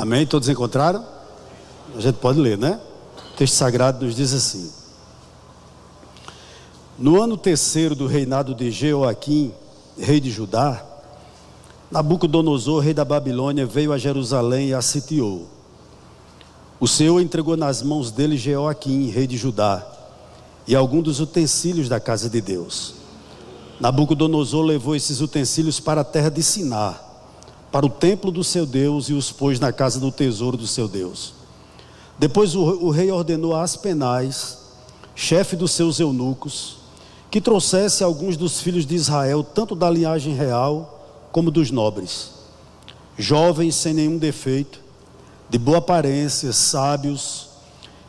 Amém? Todos encontraram? A gente pode ler, né? O texto sagrado nos diz assim: no ano terceiro do reinado de Jeoaquim, rei de Judá, Nabucodonosor, rei da Babilônia, veio a Jerusalém e a sitiou. O Senhor entregou nas mãos dele Jeoaquim, rei de Judá, e alguns dos utensílios da casa de Deus. Nabucodonosor levou esses utensílios para a terra de Siná, para o templo do seu Deus, e os pôs na casa do tesouro do seu Deus. Depois o rei ordenou a Aspenaz, chefe dos seus eunucos, que trouxesse alguns dos filhos de Israel, tanto da linhagem real como dos nobres, jovens sem nenhum defeito, de boa aparência, sábios,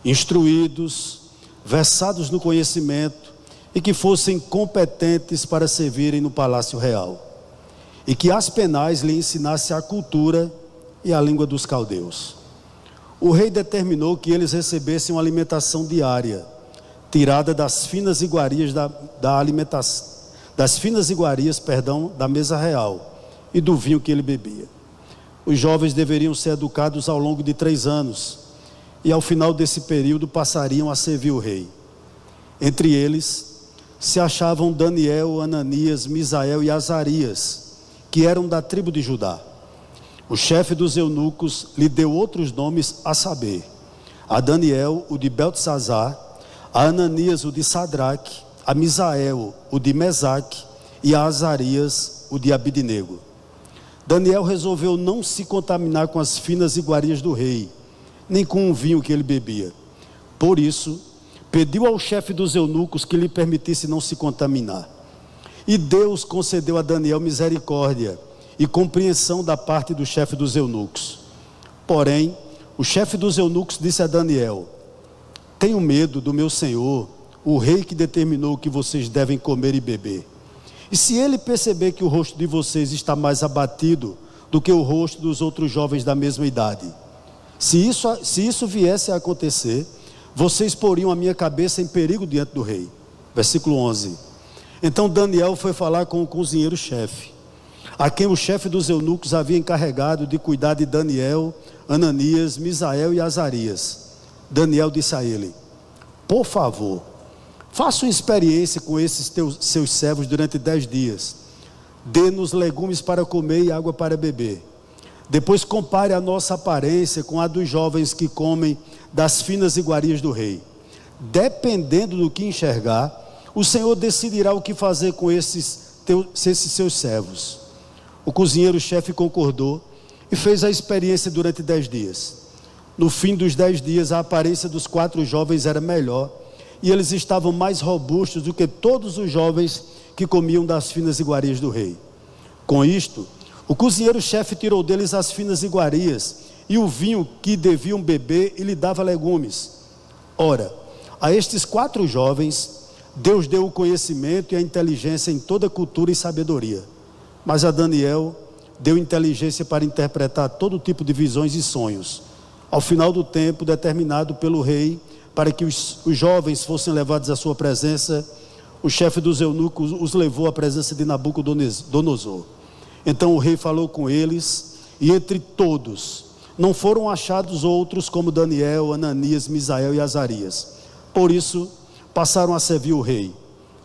instruídos, versados no conhecimento, e que fossem competentes para servirem no palácio real, e que Aspenaz lhe ensinasse a cultura e a língua dos caldeus. O rei determinou que eles recebessem uma alimentação diária, tirada das finas iguarias da mesa real e do vinho que ele bebia. Os jovens deveriam ser educados ao longo de 3 anos, e ao final desse período passariam a servir o rei. Entre eles se achavam Daniel, Ananias, Misael e Azarias, que eram da tribo de Judá. O chefe dos eunucos lhe deu outros nomes, a saber, a Daniel, o de Beltesazar, a Ananias, o de Sadraque, a Misael, o de Mesaque, e a Azarias, o de Abidnego. Daniel resolveu não se contaminar com as finas iguarias do rei, nem com o vinho que ele bebia. Por isso, pediu ao chefe dos eunucos que lhe permitisse não se contaminar. E Deus concedeu a Daniel misericórdia e compreensão da parte do chefe dos eunucos. Porém, o chefe dos eunucos disse a Daniel: tenho medo do meu senhor, o rei, que determinou que vocês devem comer e beber. E se ele perceber que o rosto de vocês está mais abatido do que o rosto dos outros jovens da mesma idade, se isso viesse a acontecer, vocês poriam a minha cabeça em perigo diante do rei. Versículo 11. Então Daniel foi falar com o cozinheiro-chefe, a quem o chefe dos eunucos havia encarregado de cuidar de Daniel, Ananias, Misael e Azarias. Daniel disse a ele: por favor, faça uma experiência com esses seus servos durante 10 dias. Dê-nos legumes para comer e água para beber. Depois compare a nossa aparência com a dos jovens que comem das finas iguarias do rei. Dependendo do que enxergar, o Senhor decidirá o que fazer com esses seus servos. O cozinheiro-chefe concordou e fez a experiência durante 10 dias. No fim dos 10 dias, a aparência dos 4 jovens era melhor, e eles estavam mais robustos do que todos os jovens que comiam das finas iguarias do rei. Com isto, o cozinheiro-chefe tirou deles as finas iguarias e o vinho que deviam beber, e lhe dava legumes. Ora, a estes 4 jovens Deus deu o conhecimento e a inteligência em toda cultura e sabedoria, mas a Daniel deu inteligência para interpretar todo tipo de visões e sonhos. Ao final do tempo determinado pelo rei, para que os jovens fossem levados à sua presença, o chefe dos eunucos os levou à presença de Nabucodonosor. Então o rei falou com eles, e entre todos não foram achados outros como Daniel, Ananias, Misael e Azarias. Por isso passaram a servir o rei.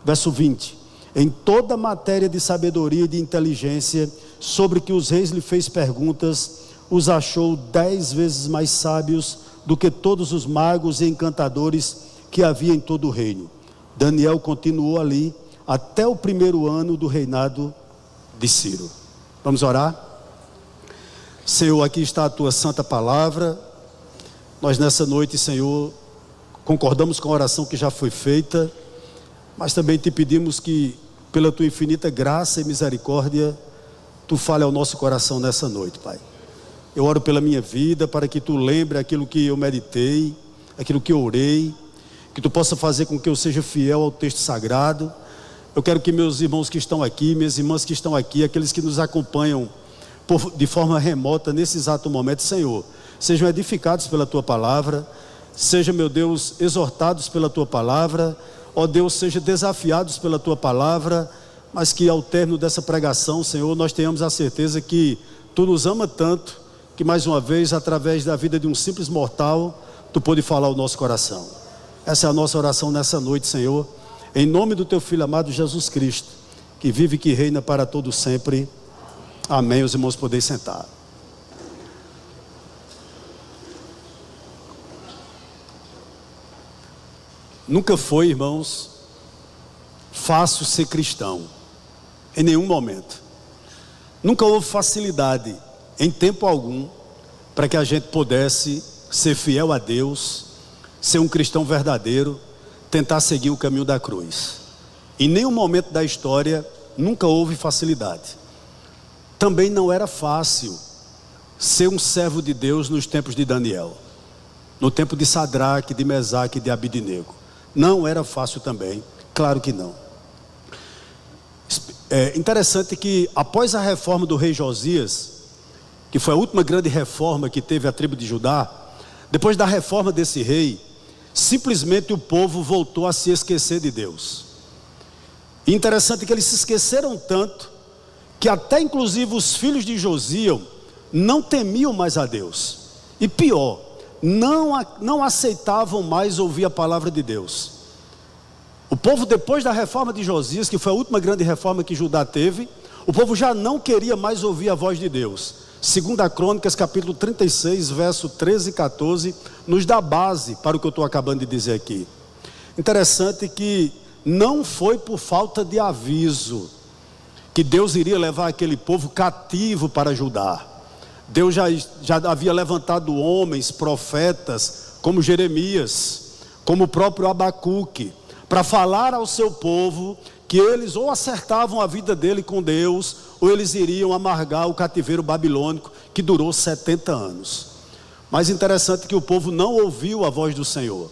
Verso 20. Em toda matéria de sabedoria e de inteligência, sobre que os reis lhe fez perguntas, os achou 10 vezes mais sábios do que todos os magos e encantadores que havia em todo o reino. Daniel continuou ali até o 1º ano do reinado de Ciro. Vamos orar? Senhor, aqui está a tua santa palavra. Nós nessa noite, Senhor, concordamos com a oração que já foi feita, mas também te pedimos que, pela tua infinita graça e misericórdia, tu fale ao nosso coração nessa noite, Pai. Eu oro pela minha vida, para que tu lembre aquilo que eu meditei, aquilo que eu orei, que tu possa fazer com que eu seja fiel ao texto sagrado. Eu quero que meus irmãos que estão aqui, minhas irmãs que estão aqui, aqueles que nos acompanham de forma remota nesse exato momento, Senhor, sejam edificados pela tua palavra, sejam, meu Deus, exortados pela tua palavra, ó Deus, sejam desafiados pela tua palavra, mas que ao término dessa pregação, Senhor, nós tenhamos a certeza que tu nos ama tanto, que mais uma vez, através da vida de um simples mortal, Tu pôde falar ao nosso coração. Essa é a nossa oração nessa noite, Senhor, em nome do Teu Filho amado Jesus Cristo, que vive e que reina para todo sempre. Amém. Os irmãos podem sentar. Nunca foi, irmãos, fácil ser cristão, em nenhum momento. Nunca houve facilidade, em tempo algum, para que a gente pudesse ser fiel a Deus, ser um cristão verdadeiro, tentar seguir o caminho da cruz. Em nenhum momento da história, nunca houve facilidade. Também não era fácil ser um servo de Deus nos tempos de Daniel, no tempo de Sadraque, de Mesaque e de Abidnego. Não era fácil também, claro que não. É interessante que após a reforma do rei Josias, que foi a última grande reforma que teve a tribo de Judá, depois da reforma desse rei, simplesmente o povo voltou a se esquecer de Deus. E interessante que eles se esqueceram tanto, que até inclusive os filhos de Josias não temiam mais a Deus. E pior, não aceitavam mais ouvir a palavra de Deus. O povo, depois da reforma de Josias, que foi a última grande reforma que Judá teve, o povo já não queria mais ouvir a voz de Deus. 2 Crônicas, capítulo 36, verso 13 e 14, nos dá base para o que eu estou acabando de dizer aqui. Interessante que não foi por falta de aviso que Deus iria levar aquele povo cativo para Judá. Deus já havia levantado homens, profetas, como Jeremias, como o próprio Abacuque, para falar ao seu povo que eles ou acertavam a vida dele com Deus, ou eles iriam amargar o cativeiro babilônico, que durou 70 anos. Mas interessante que o povo não ouviu a voz do Senhor.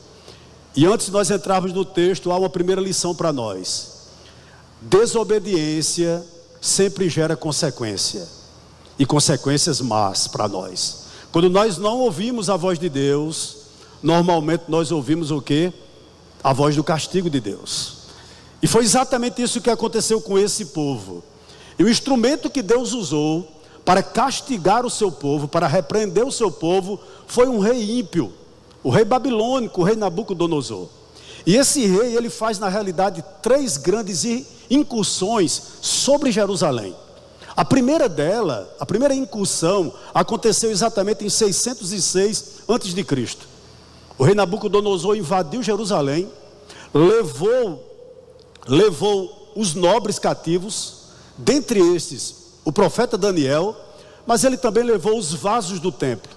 E antes de nós entrarmos no texto, há uma primeira lição para nós. Desobediência sempre gera consequência, e consequências más para nós. Quando nós não ouvimos a voz de Deus, normalmente nós ouvimos o quê? A voz do castigo de Deus. E foi exatamente isso que aconteceu com esse povo. E o instrumento que Deus usou para castigar o seu povo, para repreender o seu povo, foi um rei ímpio, o rei babilônico, o rei Nabucodonosor. E esse rei, ele faz na realidade 3 grandes incursões sobre Jerusalém. A primeira incursão aconteceu exatamente em 606 a.C. O rei Nabucodonosor invadiu Jerusalém, levou os nobres cativos, dentre estes o profeta Daniel, mas ele também levou os vasos do templo.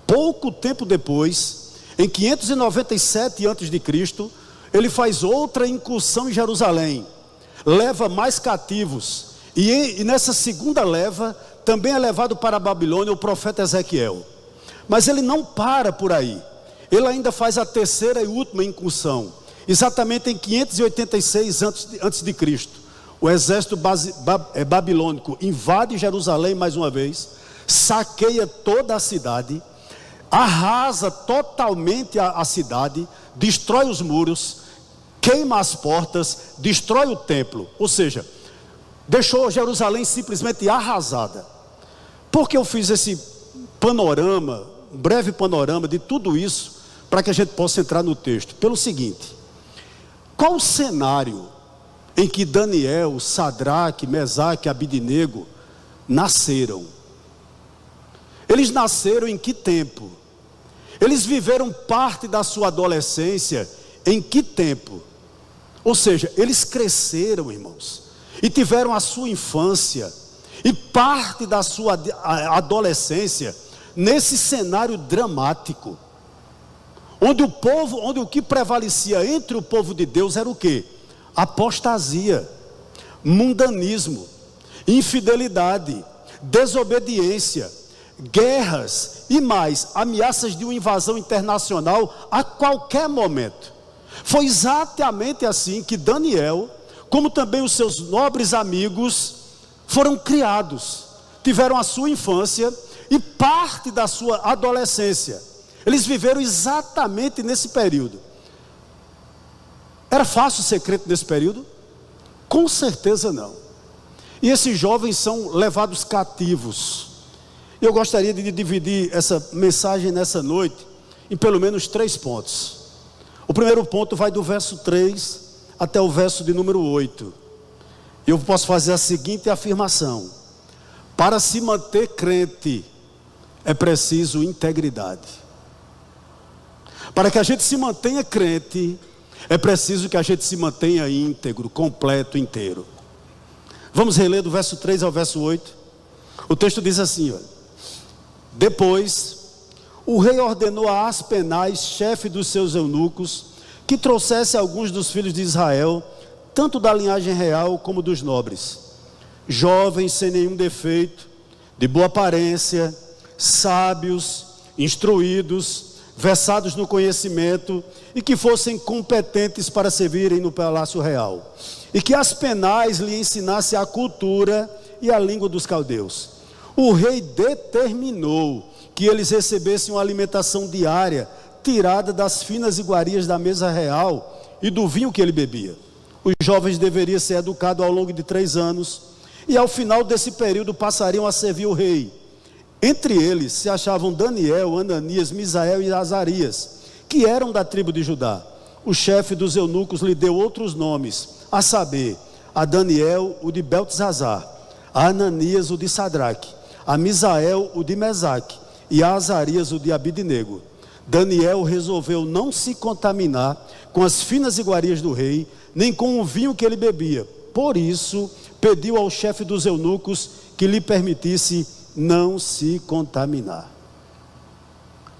Pouco tempo depois, em 597 a.C., ele faz outra incursão em Jerusalém, leva mais cativos, e nessa segunda leva também é levado para a Babilônia o profeta Ezequiel. Mas ele não para por aí, ele ainda faz a terceira e última incursão, exatamente em 586 a.C. O exército babilônico invade Jerusalém mais uma vez, saqueia toda a cidade, arrasa totalmente a cidade, destrói os muros, queima as portas, destrói o templo, ou seja, deixou Jerusalém simplesmente arrasada. Por que eu fiz esse panorama, um breve panorama de tudo isso, para que a gente possa entrar no texto? Pelo seguinte: qual o cenário em que Daniel, Sadraque, Mesaque e Abidnego nasceram? Eles nasceram em que tempo? Eles viveram parte da sua adolescência em que tempo? Ou seja, eles cresceram, irmãos, e tiveram a sua infância e parte da sua adolescência nesse cenário dramático, onde o que prevalecia entre o povo de Deus era o quê? Apostasia, mundanismo, infidelidade, desobediência, guerras e mais, ameaças de uma invasão internacional a qualquer momento. Foi exatamente assim que Daniel, como também os seus nobres amigos, foram criados, tiveram a sua infância e parte da sua adolescência. Eles viveram exatamente nesse período. Era fácil ser crente nesse período? Com certeza não. E esses jovens são levados cativos. Eu gostaria de dividir essa mensagem nessa noite em pelo menos 3 pontos. O primeiro ponto vai do verso 3 até o verso de número 8. Eu posso fazer a seguinte afirmação: para se manter crente, é preciso integridade. Para que a gente se mantenha crente, é preciso que a gente se mantenha íntegro, completo, inteiro. Vamos reler do verso 3 ao verso 8. O texto diz assim, olha: depois, o rei ordenou a Aspenaz, chefe dos seus eunucos, que trouxesse alguns dos filhos de Israel, tanto da linhagem real como dos nobres, jovens sem nenhum defeito, de boa aparência, sábios, instruídos, versados no conhecimento, e que fossem competentes para servirem no palácio real, e que Aspenaz lhe ensinasse a cultura e a língua dos caldeus. O rei determinou que eles recebessem uma alimentação diária, tirada das finas iguarias da mesa real e do vinho que ele bebia. Os jovens deveriam ser educados ao longo de 3 anos, e ao final desse período passariam a servir o rei. Entre eles se achavam Daniel, Ananias, Misael e Azarias, que eram da tribo de Judá. O chefe dos eunucos lhe deu outros nomes, a saber, a Daniel, o de Beltesazar, a Ananias, o de Sadraque, a Misael, o de Mesaque, e a Azarias, o de Abidnego. Daniel resolveu não se contaminar com as finas iguarias do rei, nem com o vinho que ele bebia. Por isso, pediu ao chefe dos eunucos que lhe permitisse não se contaminar.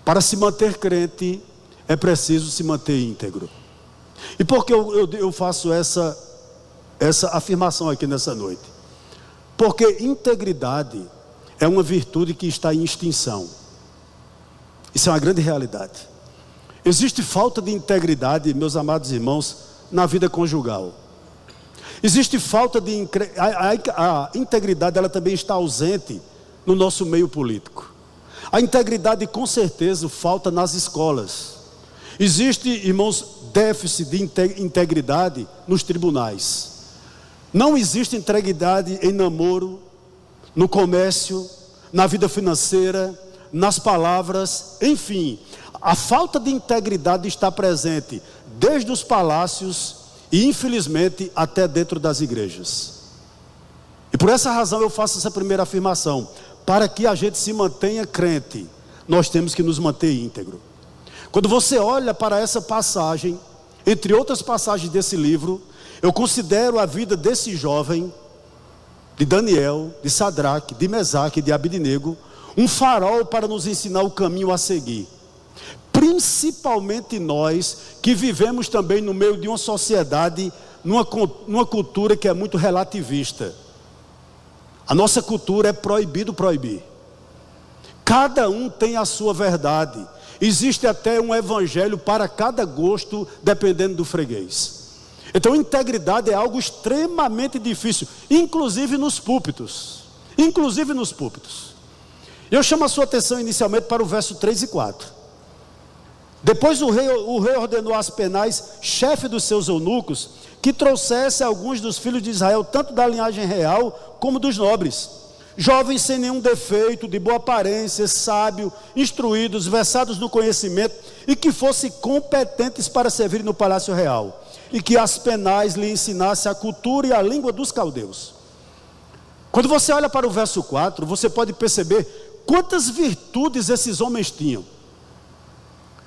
Para se manter crente, é preciso se manter íntegro. E por que eu faço essa afirmação aqui nessa noite? Porque integridade é uma virtude que está em extinção. Isso é uma grande realidade. Existe falta de integridade, meus amados irmãos, na vida conjugal. Existe falta de... A integridade, ela também está ausente no nosso meio político. A integridade, com certeza, falta nas escolas. Existe, irmãos, déficit de integridade nos tribunais. Não existe integridade em namoro, no comércio, na vida financeira, nas palavras, enfim. A falta de integridade está presente desde os palácios e, infelizmente, até dentro das igrejas. E por essa razão eu faço essa primeira afirmação: para que a gente se mantenha crente, nós temos que nos manter íntegro. Quando você olha para essa passagem, entre outras passagens desse livro, eu considero a vida desse jovem, de Daniel, de Sadraque, de Mesaque e de Abidnego, um farol para nos ensinar o caminho a seguir. Principalmente nós que vivemos também no meio de uma sociedade, numa cultura que é muito relativista. A nossa cultura é proibido proibir. Cada um tem a sua verdade. Existe até um evangelho para cada gosto, dependendo do freguês. Então, integridade é algo extremamente difícil, inclusive nos púlpitos. Inclusive nos púlpitos. Eu chamo a sua atenção inicialmente para o verso 3 e 4. Depois o rei ordenou a Aspenaz, chefe dos seus eunucos, que trouxesse alguns dos filhos de Israel, tanto da linhagem real como dos nobres, jovens sem nenhum defeito, de boa aparência, sábio, instruídos, versados no conhecimento, e que fossem competentes para servir no palácio real, e que Aspenaz lhe ensinasse a cultura e a língua dos caldeus. Quando você olha para o verso 4, você pode perceber quantas virtudes esses homens tinham.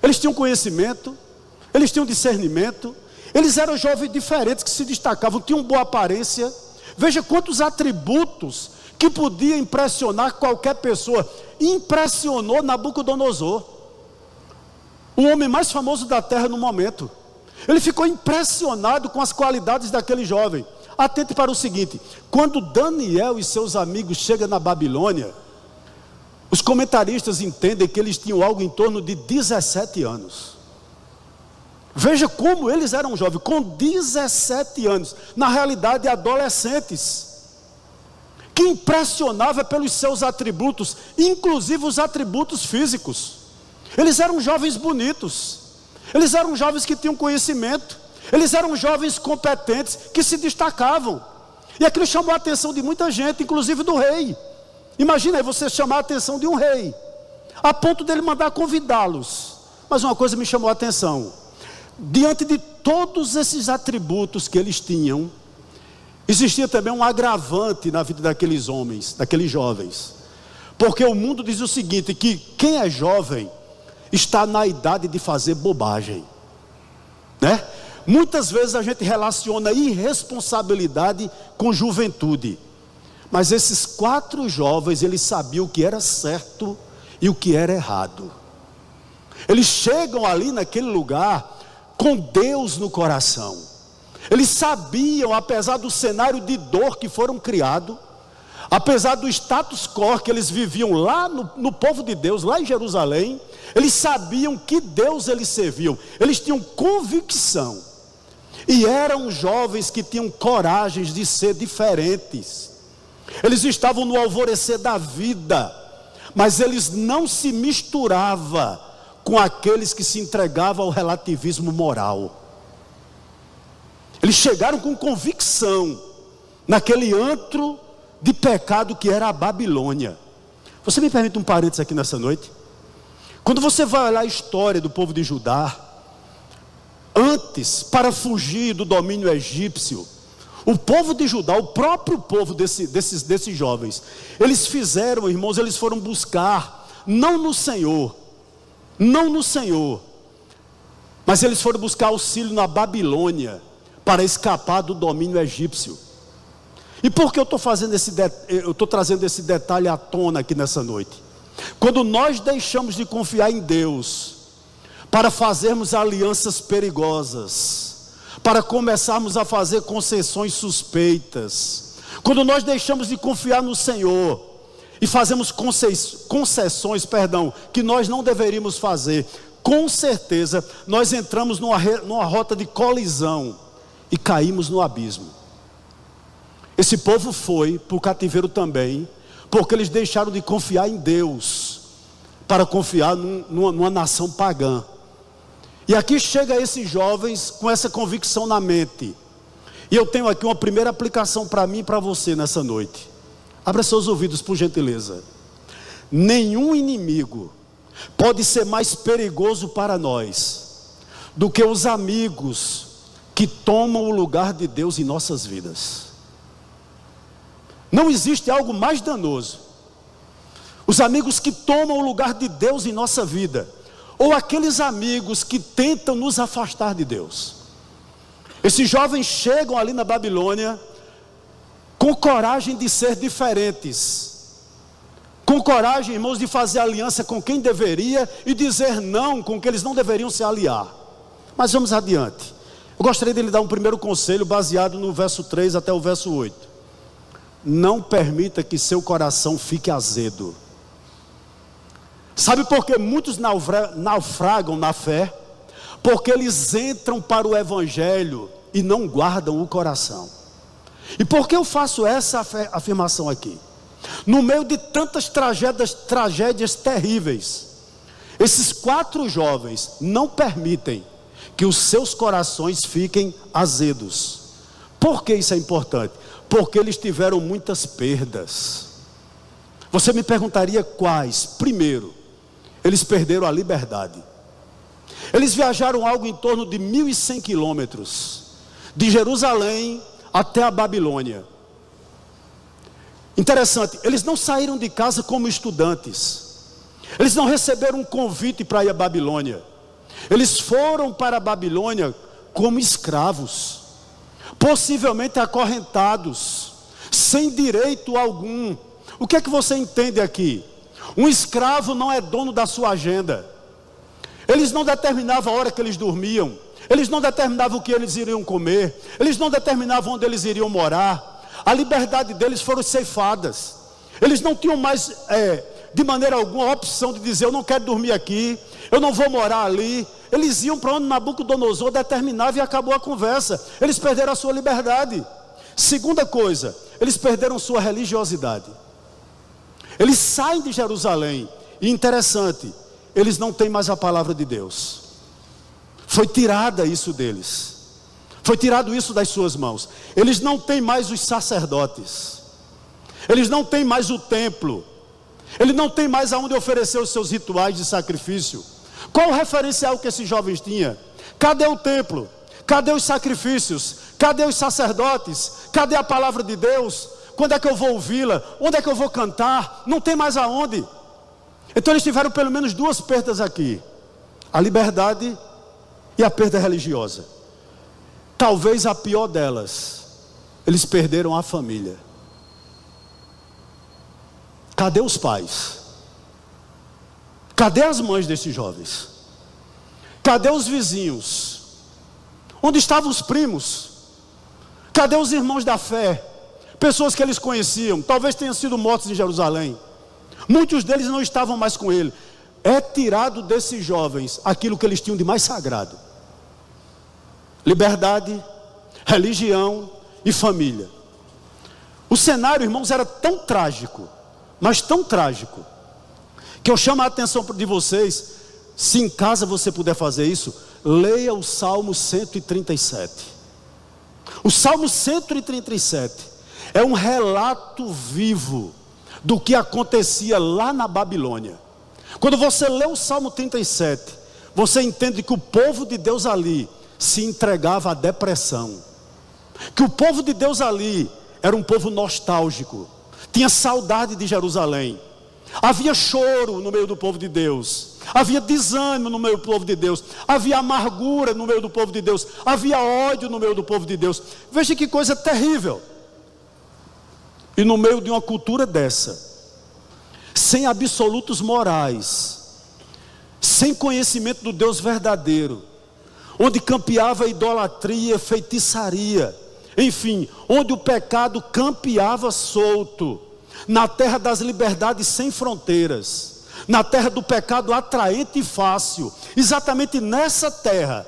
Eles tinham conhecimento, eles tinham discernimento, eles eram jovens diferentes que se destacavam, tinham boa aparência. Veja quantos atributos que podia impressionar qualquer pessoa. Impressionou Nabucodonosor, o homem mais famoso da terra no momento. Ele ficou impressionado com as qualidades daquele jovem. Atente para o seguinte: quando Daniel e seus amigos chegam na Babilônia, os comentaristas entendem que eles tinham algo em torno de 17 anos. Veja como eles eram jovens, com 17 anos, na realidade adolescentes, que impressionava pelos seus atributos, inclusive os atributos físicos. Eles eram jovens bonitos, eles eram jovens que tinham conhecimento, eles eram jovens competentes, que se destacavam. E aquilo chamou a atenção de muita gente, inclusive do rei. Imagina aí você chamar a atenção de um rei, a ponto dele mandar convidá-los. Mas uma coisa me chamou a atenção: diante de todos esses atributos que eles tinham, existia também um agravante na vida daqueles homens, daqueles jovens. Porque o mundo diz o seguinte, que quem é jovem está na idade de fazer bobagem, né? Muitas vezes a gente relaciona irresponsabilidade com juventude. Mas esses 4 jovens, eles sabiam o que era certo e o que era errado. Eles chegam ali naquele lugar com Deus no coração. Eles sabiam, apesar do cenário de dor que foram criados, apesar do status quo que eles viviam lá no povo de Deus, lá em Jerusalém, eles sabiam que Deus eles serviam. Eles tinham convicção. E eram jovens que tinham coragem de ser diferentes. Eles estavam no alvorecer da vida, mas eles não se misturavam com aqueles que se entregavam ao relativismo moral. Eles chegaram com convicção naquele antro de pecado que era a Babilônia. Você me permite um parênteses aqui nessa noite? Quando você vai olhar a história do povo de Judá, antes, para fugir do domínio egípcio, o povo de Judá, o próprio povo desses jovens, eles fizeram, irmãos, eles foram buscar, não no Senhor, mas eles foram buscar auxílio na Babilônia, para escapar do domínio egípcio. E por que eu estou trazendo esse detalhe à tona aqui nessa noite? Quando nós deixamos de confiar em Deus, para fazermos alianças perigosas, para começarmos a fazer concessões suspeitas, quando nós deixamos de confiar no Senhor, e fazemos concessões, que nós não deveríamos fazer, com certeza, nós entramos numa rota de colisão, e caímos no abismo. Esse povo foi para o cativeiro também, porque eles deixaram de confiar em Deus, para confiar numa nação pagã. E aqui chega esses jovens com essa convicção na mente. E eu tenho aqui uma primeira aplicação para mim e para você nessa noite. Abra seus ouvidos, por gentileza. Nenhum inimigo pode ser mais perigoso para nós do que os amigos que tomam o lugar de Deus em nossas vidas. Não existe algo mais danoso. Os amigos que tomam o lugar de Deus em nossa vida, ou aqueles amigos que tentam nos afastar de Deus. Esses jovens chegam ali na Babilônia com coragem de ser diferentes, com coragem, irmãos, de fazer aliança com quem deveria e dizer não com quem eles não deveriam se aliar. Mas vamos adiante. Eu gostaria de lhe dar um primeiro conselho baseado no verso 3 até o verso 8. Não permita que seu coração fique azedo. Sabe por que muitos naufragam na fé? Porque eles entram para o Evangelho e não guardam o coração. E por que eu faço essa afirmação aqui? No meio de tantas tragédias terríveis, esses 4 jovens não permitem que os seus corações fiquem azedos. Por que isso é importante? Porque eles tiveram muitas perdas. Você me perguntaria quais? Primeiro, eles perderam a liberdade. Eles viajaram algo em torno de 1.100 quilômetros, de Jerusalém até a Babilônia. Interessante, eles não saíram de casa como estudantes. Eles não receberam um convite para ir à Babilônia. Eles foram para a Babilônia como escravos, possivelmente acorrentados, sem direito algum. O que é que você entende aqui? Um escravo não é dono da sua agenda. Eles não determinavam a hora que eles dormiam, eles não determinavam o que eles iriam comer, eles não determinavam onde eles iriam morar. A liberdade deles foram ceifadas. Eles não tinham mais, de maneira alguma, a opção de dizer: eu não quero dormir aqui, eu não vou morar ali. Eles iam para onde Nabucodonosor determinava e acabou a conversa. Eles perderam a sua liberdade. Segunda coisa, eles perderam sua religiosidade. Eles saem de Jerusalém, e interessante, eles não têm mais a palavra de Deus. Foi tirada isso deles, foi tirado isso das suas mãos. Eles não têm mais os sacerdotes, Eles não têm mais o templo. Ele não tem mais aonde oferecer os seus rituais de sacrifício. Qual o referencial que esses jovens tinham? Cadê o templo? Cadê os sacrifícios? Cadê os sacerdotes? Cadê a palavra de Deus? Quando é que eu vou ouvi-la? Onde é que eu vou cantar? Não tem mais aonde. Então eles tiveram pelo menos duas perdas aqui: a liberdade e a perda religiosa. Talvez a pior delas, eles perderam a família. Cadê os pais? Cadê as mães desses jovens? Cadê os vizinhos? Onde estavam os primos? Cadê os irmãos da fé? Pessoas que eles conheciam, talvez tenham sido mortos em Jerusalém. Muitos deles não estavam mais com ele. É tirado desses jovens aquilo que eles tinham de mais sagrado: liberdade, religião e família. O cenário, irmãos, era tão trágico, mas tão trágico, que eu chamo a atenção de vocês. Se em casa você puder fazer isso, leia o Salmo 137. O Salmo 137 é um relato vivo do que acontecia lá na Babilônia. Quando você lê o Salmo 37, você entende que o povo de Deus ali se entregava à depressão, que o povo de Deus ali era um povo nostálgico, tinha saudade de Jerusalém. Havia choro no meio do povo de Deus, havia desânimo no meio do povo de Deus, havia amargura no meio do povo de Deus, havia ódio no meio do povo de Deus. Veja que coisa terrível. E no meio de uma cultura dessa, sem absolutos morais, sem conhecimento do Deus verdadeiro, onde campeava a idolatria, feitiçaria, enfim, onde o pecado campeava solto, na terra das liberdades sem fronteiras, na terra do pecado atraente e fácil, exatamente nessa terra,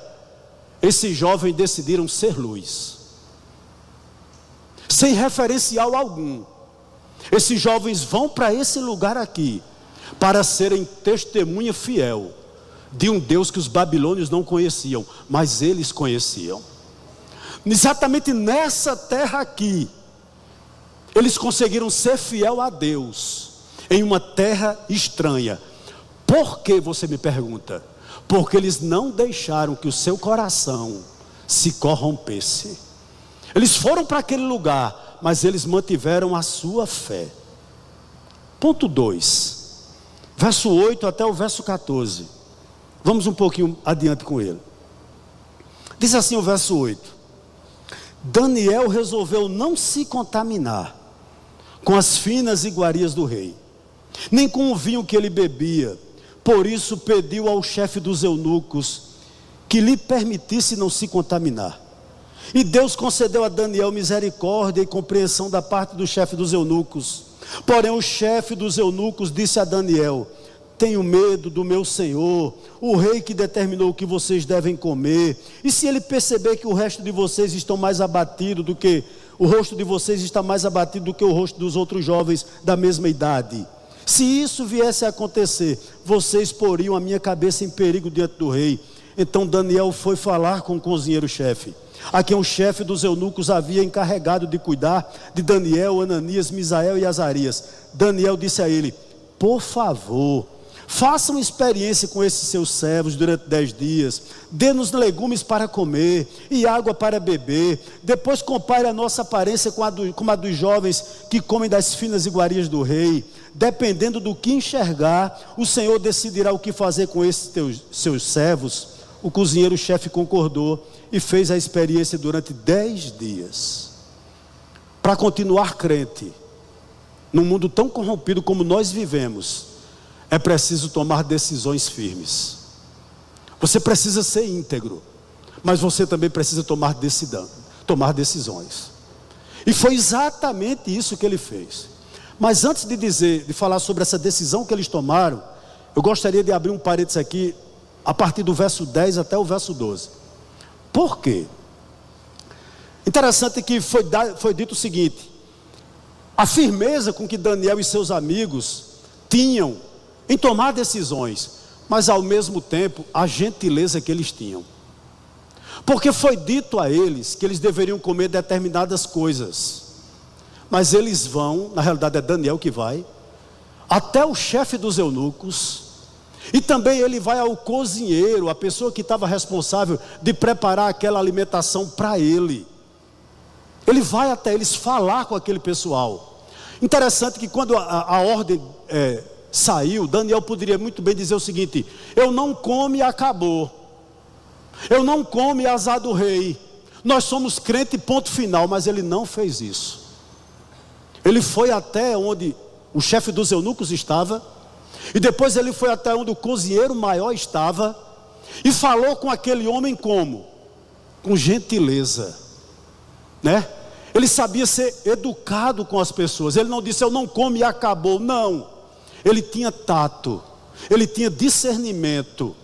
esses jovens decidiram ser luz. Sem referencial algum, esses jovens vão para esse lugar aqui, para serem testemunha fiel de um Deus que os babilônios não conheciam, mas eles conheciam. Exatamente nessa terra aqui, eles conseguiram ser fiel a Deus, em uma terra estranha. Por que, você me pergunta? Porque eles não deixaram que o seu coração se corrompesse. Eles foram para aquele lugar, mas eles mantiveram a sua fé. Ponto 2, verso 8 até o verso 14. Vamos um pouquinho adiante com ele. Diz assim o verso 8: Daniel resolveu não se contaminar com as finas iguarias do rei, nem com o vinho que ele bebia. Por isso pediu ao chefe dos eunucos que lhe permitisse não se contaminar. E Deus concedeu a Daniel misericórdia e compreensão da parte do chefe dos eunucos. Porém o chefe dos eunucos disse a Daniel: tenho medo do meu senhor, o rei que determinou o que vocês devem comer. E se ele perceber que o resto de vocês estão mais abatido do que o rosto de vocês está mais abatido do que o rosto dos outros jovens da mesma idade, se isso viesse a acontecer, vocês poriam a minha cabeça em perigo diante do rei. Então Daniel foi falar com o cozinheiro-chefe, a quem o chefe dos eunucos havia encarregado de cuidar de Daniel, Ananias, Misael e Azarias. Daniel disse a ele: por favor, faça uma experiência com esses seus servos durante 10 dias. Dê-nos legumes para comer e água para beber. Depois compare a nossa aparência com a dos jovens que comem das finas iguarias do rei. Dependendo do que enxergar, o Senhor decidirá o que fazer com esses seus servos. O cozinheiro-chefe concordou e fez a experiência durante 10 dias. Para continuar crente, num mundo tão corrompido como nós vivemos, é preciso tomar decisões firmes. Você precisa ser íntegro, mas você também precisa tomar decisões. E foi exatamente isso que ele fez. Mas antes de falar sobre essa decisão que eles tomaram, eu gostaria de abrir um parênteses aqui, a partir do verso 10 até o verso 12. Por quê? Interessante que foi dito o seguinte: a firmeza com que Daniel e seus amigos tinham em tomar decisões, mas ao mesmo tempo a gentileza que eles tinham, porque foi dito a eles que eles deveriam comer determinadas coisas, Mas eles vão, na realidade é Daniel que vai, até o chefe dos eunucos, e também ele vai ao cozinheiro, a pessoa que estava responsável de preparar aquela alimentação para ele. Ele vai até eles falar com aquele pessoal. Interessante que quando a ordem saiu, Daniel poderia muito bem dizer o seguinte: eu não como e acabou, eu não como e azar do rei, nós somos crente, ponto final. Mas ele não fez isso. Ele foi até onde o chefe dos eunucos estava, e depois ele foi até onde o cozinheiro maior estava, e falou com aquele homem como? Com gentileza, né? Ele sabia ser educado com as pessoas. Ele não disse eu não como e acabou, não. Ele tinha tato, ele tinha discernimento,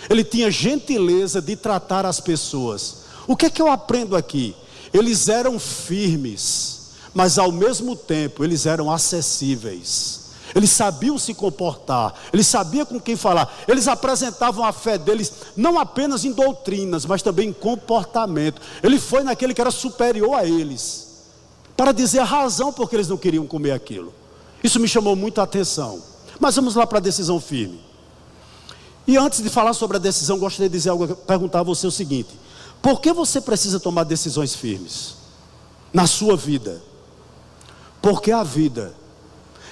ele tinha gentileza de tratar as pessoas. O que é que eu aprendo aqui? Eles eram firmes, mas ao mesmo tempo eles eram acessíveis. Eles sabiam se comportar, eles sabiam com quem falar. Eles apresentavam a fé deles não apenas em doutrinas, mas também em comportamento. Ele foi naquele que era superior a eles, para dizer a razão por que eles não queriam comer aquilo. Isso me chamou muita atenção. Mas vamos lá para a decisão firme. E antes de falar sobre a decisão, gostaria de dizer algo, perguntar a você o seguinte: por que você precisa tomar decisões firmes na sua vida? Porque a vida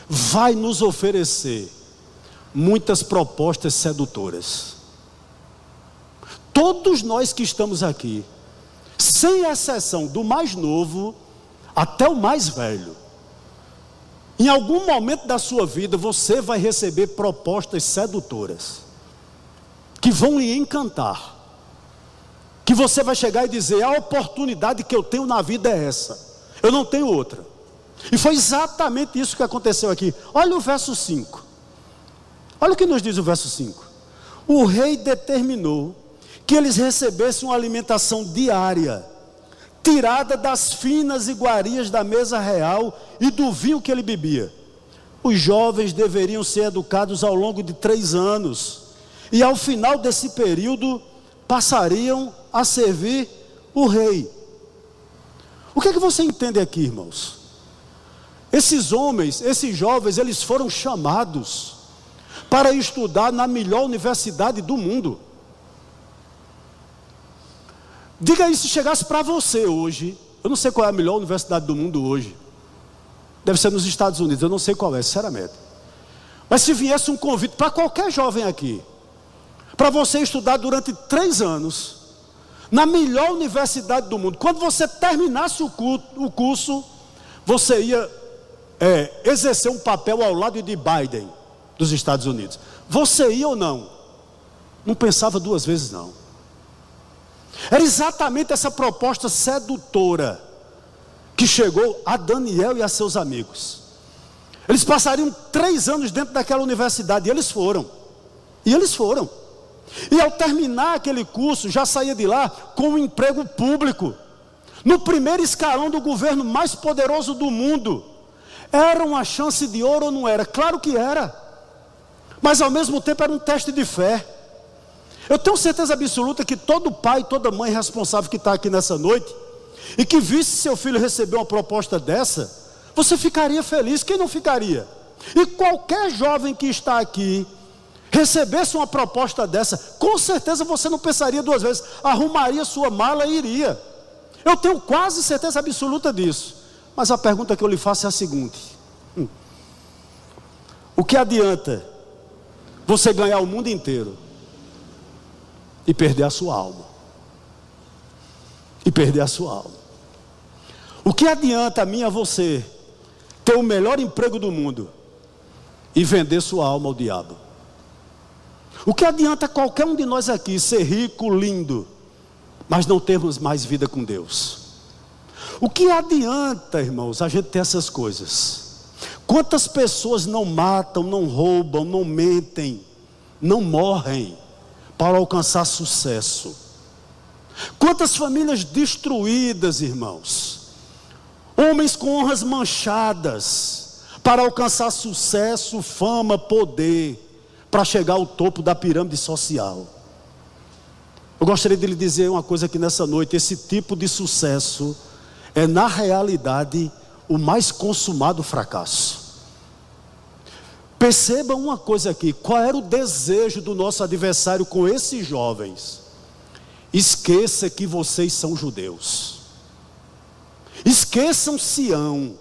vai nos oferecer muitas propostas sedutoras. Todos nós que estamos aqui, sem exceção, do mais novo até o mais velho, em algum momento da sua vida você vai receber propostas sedutoras que vão lhe encantar, que você vai chegar e dizer: a oportunidade que eu tenho na vida é essa, eu não tenho outra. E foi exatamente isso que aconteceu aqui. Olha o verso 5. Olha o que nos diz o verso 5. O rei determinou que eles recebessem uma alimentação diária, tirada das finas iguarias da mesa real e do vinho que ele bebia. Os jovens deveriam ser educados ao longo de 3 anos, e ao final desse período passariam a servir o rei. O que é que você entende aqui, irmãos? Esses homens, esses jovens, eles foram chamados para estudar na melhor universidade do mundo. Diga aí, se chegasse para você hoje, eu não sei qual é a melhor universidade do mundo hoje, deve ser nos Estados Unidos, eu não sei qual é, sinceramente. Mas se viesse um convite para qualquer jovem aqui, para você estudar durante 3 anos, na melhor universidade do mundo, quando você terminasse o curso, você ia exercer um papel ao lado de Biden, dos Estados Unidos. Você ia ou não? Não pensava 2 vezes não. Era exatamente essa proposta sedutora que chegou a Daniel e a seus amigos. Eles passariam 3 anos dentro daquela universidade, e eles foram. E ao terminar aquele curso, já saía de lá com um emprego público, no primeiro escalão do governo mais poderoso do mundo. Era uma chance de ouro ou não era? Claro que era. Mas ao mesmo tempo era um teste de fé. Eu tenho certeza absoluta que todo pai, toda mãe responsável que está aqui nessa noite, e que visse seu filho receber uma proposta dessa, você ficaria feliz. Quem não ficaria? E qualquer jovem que está aqui recebesse uma proposta dessa, com certeza você não pensaria 2 vezes, arrumaria sua mala e iria. Eu tenho quase certeza absoluta disso. Mas a pergunta que eu lhe faço é a seguinte: o que adianta você ganhar o mundo inteiro e perder a sua alma? O que adianta a mim e a você ter o melhor emprego do mundo e vender sua alma ao diabo? O que adianta qualquer um de nós aqui ser rico, lindo, mas não termos mais vida com Deus? O que adianta, irmãos, a gente ter essas coisas? Quantas pessoas não matam, não roubam, não mentem, não morrem para alcançar sucesso? Quantas famílias destruídas, irmãos? Homens com honras manchadas para alcançar sucesso, fama, poder, para chegar ao topo da pirâmide social. Eu gostaria de lhe dizer uma coisa aqui nessa noite: esse tipo de sucesso é na realidade o mais consumado fracasso. Perceba uma coisa aqui, qual era o desejo do nosso adversário com esses jovens? Esqueça que vocês são judeus. Esqueçam Sião.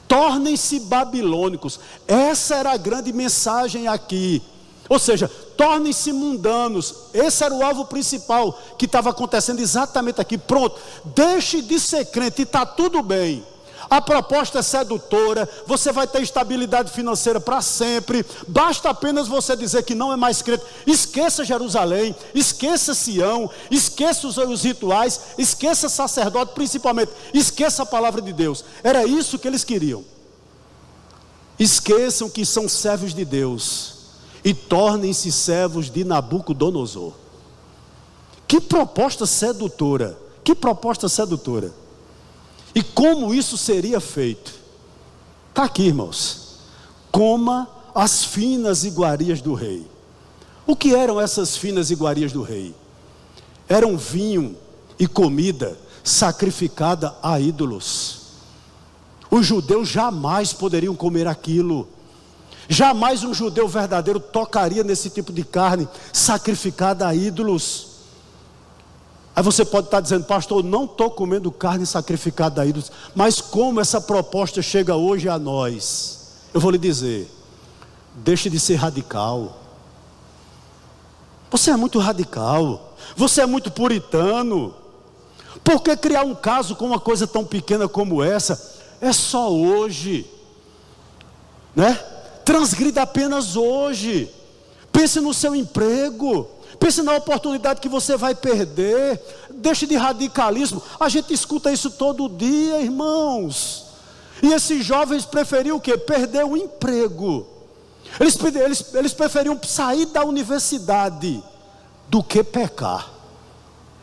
Tornem-se babilônicos. Essa era a grande mensagem aqui. Ou seja, tornem-se mundanos. Esse era o alvo principal que estava acontecendo exatamente aqui. Pronto, deixe de ser crente e está tudo bem. A proposta é sedutora, você vai ter estabilidade financeira para sempre. Basta apenas você dizer que não é mais crente. Esqueça Jerusalém, esqueça Sião, esqueça os rituais, esqueça sacerdote, principalmente esqueça a palavra de Deus. Era isso que eles queriam. Esqueçam que são servos de Deus e tornem-se servos de Nabucodonosor. Que proposta sedutora, que proposta sedutora. E como isso seria feito? Está aqui, irmãos. Coma as finas iguarias do rei. O que eram essas finas iguarias do rei? Eram vinho e comida sacrificada a ídolos. Os judeus jamais poderiam comer aquilo. Jamais um judeu verdadeiro tocaria nesse tipo de carne sacrificada a ídolos. Aí você pode estar dizendo, pastor, não estou comendo carne sacrificada a ídolos. Mas como essa proposta chega hoje a nós? Eu vou lhe dizer, deixe de ser radical. Você é muito radical. Você é muito puritano. Por que criar um caso com uma coisa tão pequena como essa? É só hoje, né? Transgrida apenas hoje. Pense no seu emprego. Pense na oportunidade que você vai perder. Deixe de radicalismo. A gente escuta isso todo dia, irmãos. E esses jovens preferiam o quê? Perder o emprego. Eles preferiam sair da universidade do que pecar.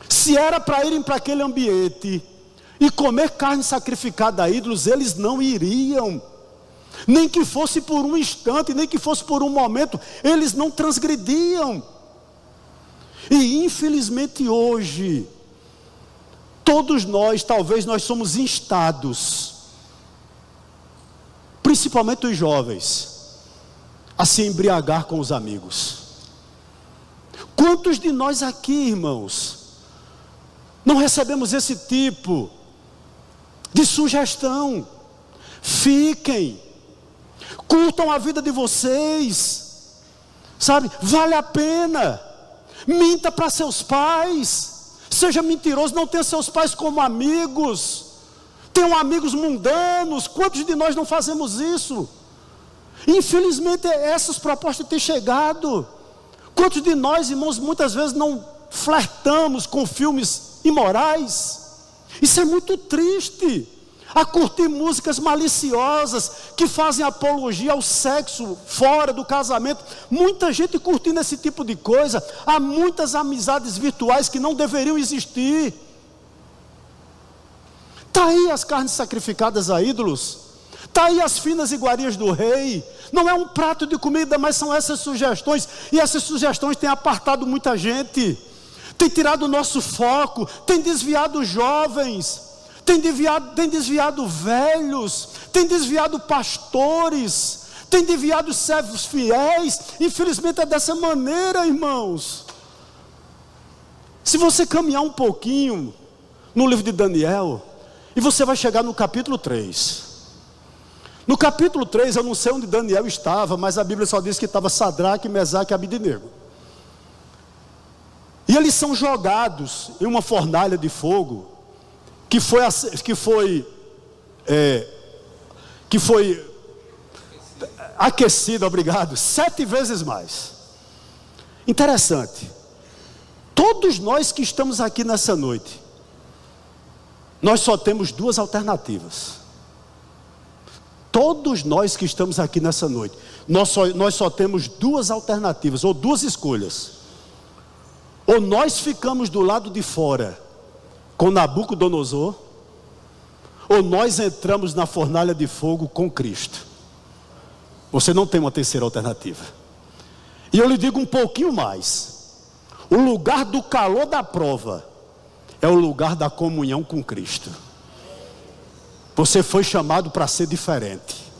Se era para irem para aquele ambiente e comer carne sacrificada a ídolos, eles não iriam. Nem que fosse por um instante, nem que fosse por um momento, eles não transgrediam. E infelizmente hoje, todos nós, talvez nós somos instados, principalmente os jovens, a se embriagar com os amigos. Quantos de nós aqui, irmãos, não recebemos esse tipo de sugestão? Fiquem, curtam a vida de vocês, sabe? Vale a pena. Minta para seus pais. Seja mentiroso, não tenha seus pais como amigos. Tenham amigos mundanos. Quantos de nós não fazemos isso? Infelizmente essas propostas têm chegado. Quantos de nós, irmãos, muitas vezes não flertamos com filmes imorais? Isso é muito triste. A curtir músicas maliciosas que fazem apologia ao sexo fora do casamento. Muita gente curtindo esse tipo de coisa. Há muitas amizades virtuais que não deveriam existir. Está aí as carnes sacrificadas a ídolos. Está aí as finas iguarias do rei. Não é um prato de comida, mas são essas sugestões. E essas sugestões têm apartado muita gente. Tem tirado o nosso foco. Tem desviado os jovens. Tem desviado velhos, tem desviado pastores, tem desviado servos fiéis. Infelizmente é dessa maneira, irmãos. Se você caminhar um pouquinho no livro de Daniel, e você vai chegar no capítulo 3. No capítulo 3, eu não sei onde Daniel estava, mas a Bíblia só diz que estava Sadraque, Mesaque e Abednego. E eles são jogados em uma fornalha de fogo, que foi aquecido, obrigado, 7 vezes mais. Interessante. Todos nós que estamos aqui nessa noite, nós só temos 2 alternativas. Todos nós que estamos aqui nessa noite, nós só temos 2 alternativas, ou 2 escolhas. Ou nós ficamos do lado de fora com Nabucodonosor, ou nós entramos na fornalha de fogo com Cristo. Você não tem uma terceira alternativa. E eu lhe digo um pouquinho mais. O lugar do calor da prova é o lugar da comunhão com Cristo. Você foi chamado para ser diferente.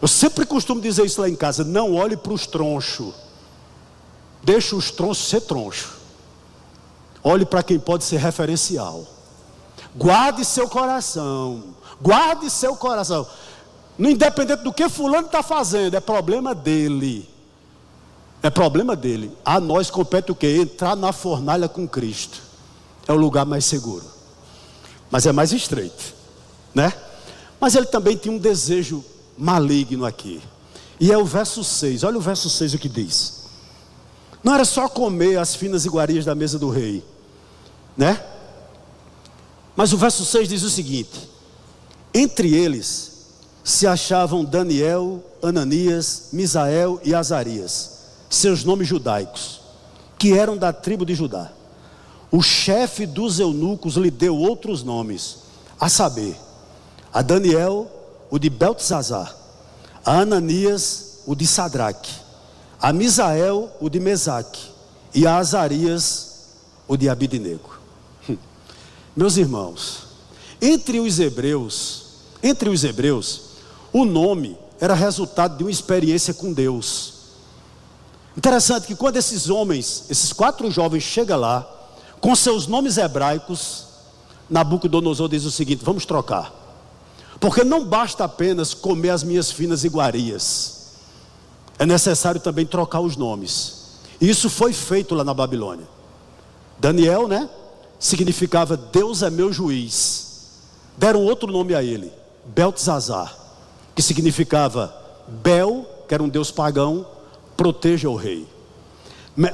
Eu sempre costumo dizer isso lá em casa: não olhe para os tronchos, deixa os tronchos ser troncho. Olhe para quem pode ser referencial. Guarde seu coração. Guarde seu coração. Não, independente do que fulano está fazendo, é problema dele. É problema dele. A nós compete o quê? Entrar na fornalha com Cristo. É o lugar mais seguro. Mas é mais estreito, né? Mas ele também tinha um desejo maligno aqui. E é o verso 6. Olha o verso 6 o que diz. Não era só comer as finas iguarias da mesa do rei, né? Mas o verso 6 diz o seguinte: entre eles se achavam Daniel, Ananias, Misael e Azarias, seus nomes judaicos, que eram da tribo de Judá. O chefe dos eunucos lhe deu outros nomes, a saber, a Daniel, o de Beltesazar, a Ananias, o de Sadraque, a Misael, o de Mesaque, e a Azarias, o de Abidnego. Meus irmãos, entre os hebreus, o nome era resultado de uma experiência com Deus. Interessante que quando esses homens, esses 4 jovens chegam lá, com seus nomes hebraicos, Nabucodonosor diz o seguinte: vamos trocar, porque não basta apenas comer as minhas finas iguarias, é necessário também trocar os nomes. E isso foi feito lá na Babilônia. Daniel, né, significava Deus é meu juiz. Deram outro nome a ele, Beltesazar, que significava Bel, que era um deus pagão, proteja o rei.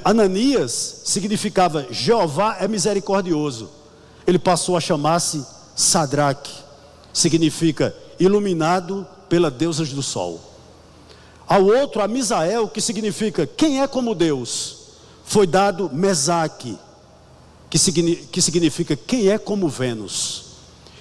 Ananias significava Jeová é misericordioso. Ele passou a chamar-se Sadraque, significa iluminado pela deusa do sol. Ao outro, a Misael, que significa quem é como Deus, foi dado Mesaque, que significa quem é como Vênus.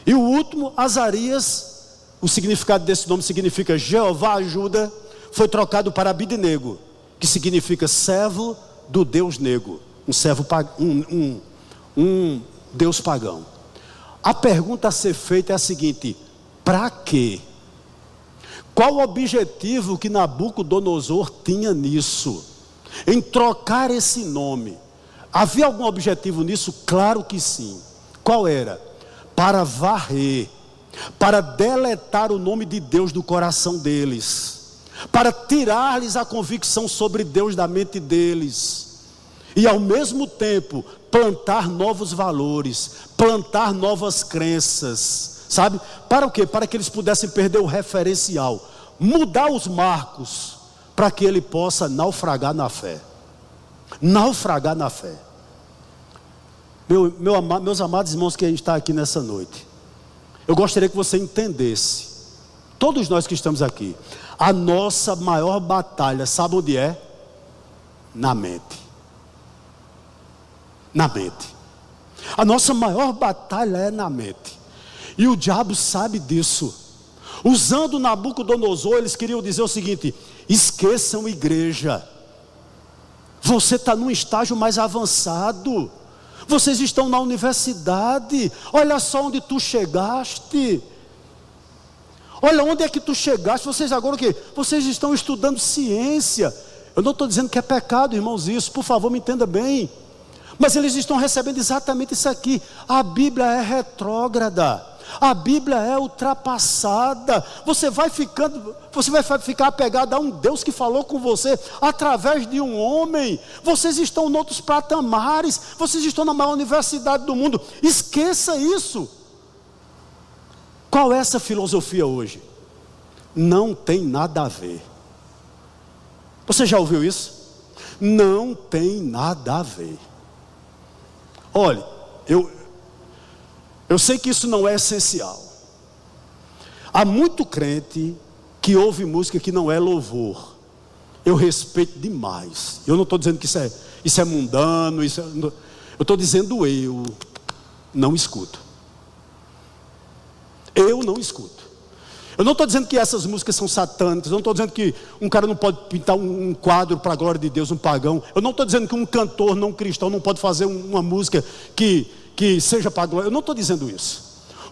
E o último, Azarias, o significado desse nome significa Jeová ajuda, foi trocado para Abidnego, que significa servo do Deus Nego, um Deus pagão. A pergunta a ser feita é a seguinte: para quê? Qual o objetivo que Nabucodonosor tinha nisso, em trocar esse nome? Havia algum objetivo nisso? Claro que sim. Qual era? Para varrer, para deletar o nome de Deus do coração deles, para tirar-lhes a convicção sobre Deus da mente deles, e ao mesmo tempo plantar novos valores, plantar novas crenças, sabe? Para o quê? Para que eles pudessem perder o referencial, mudar os marcos, para que ele possa naufragar na fé. Naufragar na fé. Meus amados irmãos que a gente está aqui nessa noite, eu gostaria que você entendesse, todos nós que estamos aqui, a nossa maior batalha, sabe onde é? Na mente. Na mente. A nossa maior batalha é na mente. E o diabo sabe disso. Usando Nabucodonosor, eles queriam dizer o seguinte: esqueçam igreja. Você está num estágio mais avançado. Vocês estão na universidade. Olha só onde tu chegaste. Olha onde é que tu chegaste. Vocês agora o quê? Vocês estão estudando ciência. Eu não estou dizendo que é pecado, irmãos, isso. Por favor, me entenda bem. Mas eles estão recebendo exatamente isso aqui. A Bíblia é retrógrada. A Bíblia é ultrapassada. Você vai ficar apegado a um Deus que falou com você através de um homem. Vocês estão em outros patamares. Vocês estão na maior universidade do mundo. Esqueça isso. Qual é essa filosofia hoje? Não tem nada a ver. Você já ouviu isso? Não tem nada a ver. Olha, eu sei que isso não é essencial. Há muito crente que ouve música que não é louvor. Eu respeito demais. Eu não estou dizendo que isso é mundano. Eu estou dizendo eu não escuto. Eu não escuto. Eu não estou dizendo que essas músicas são satânicas. Eu não estou dizendo que um cara não pode pintar um quadro para a glória de Deus, um pagão. Eu não estou dizendo que um cantor não cristão não pode fazer uma música que seja para a glória. Eu não estou dizendo isso.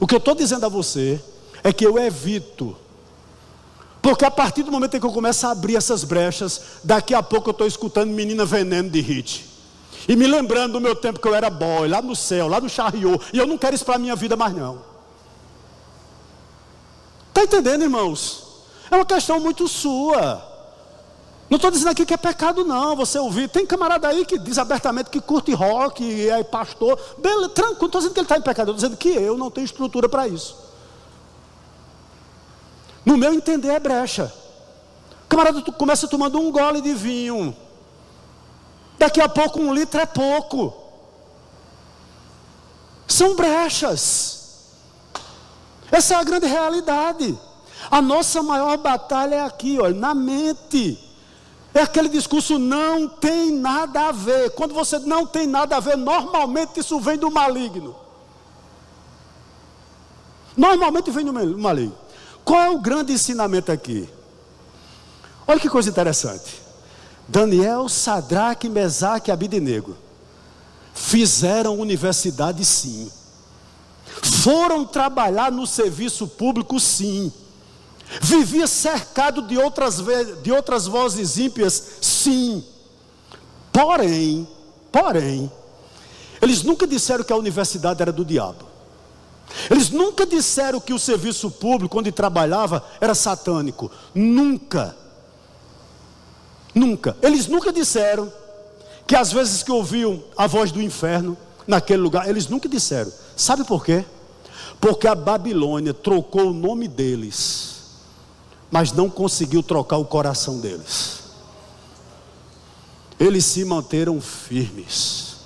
O que eu estou dizendo a você é que eu evito. Porque a partir do momento em que eu começo a abrir essas brechas, daqui a pouco eu estou escutando Menina Veneno de Hit. E me lembrando do meu tempo que eu era boy, lá no céu, lá no Chariot. E eu não quero isso para a minha vida mais não. Está entendendo, irmãos? É uma questão muito sua. Não estou dizendo aqui que é pecado não, você ouvir. Tem camarada aí que diz abertamente que curte rock, e é pastor. Beleza, tranquilo, não estou dizendo que ele está em pecado. Eu estou dizendo que eu não tenho estrutura para isso. No meu entender é brecha. Camarada, tu começa tomando um gole de vinho. Daqui a pouco 1 litro é pouco. São brechas. Essa é a grande realidade. A nossa maior batalha é aqui, olha, na mente. É aquele discurso não tem nada a ver. Quando você não tem nada a ver, normalmente isso vem do maligno. Normalmente vem do maligno. Qual é o grande ensinamento aqui? Olha que coisa interessante. Daniel, Sadraque, Mesaque e Abidnego fizeram universidade sim. Foram trabalhar no serviço público sim. Vivia cercado de outras vozes ímpias sim. Porém, eles nunca disseram que a universidade era do diabo. Eles nunca disseram que o serviço público onde trabalhava era satânico. Nunca. Eles nunca disseram que às vezes que ouviam a voz do inferno naquele lugar, eles nunca disseram. Sabe por quê? Porque a Babilônia trocou o nome deles, mas não conseguiu trocar o coração deles. Eles se manteram firmes.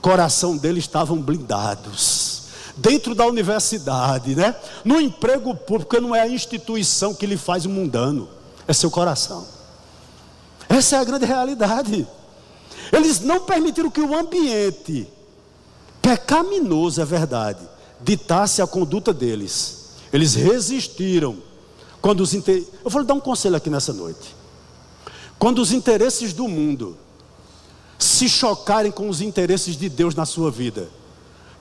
Coração deles estavam blindados. Dentro da universidade, né? No emprego público, porque não é a instituição que lhe faz o mundano, é seu coração. Essa é a grande realidade. Eles não permitiram que o ambiente pecaminoso, é verdade, ditasse a conduta deles. Eles resistiram. Eu vou lhe dar um conselho aqui nessa noite. Quando os interesses do mundo se chocarem com os interesses de Deus na sua vida,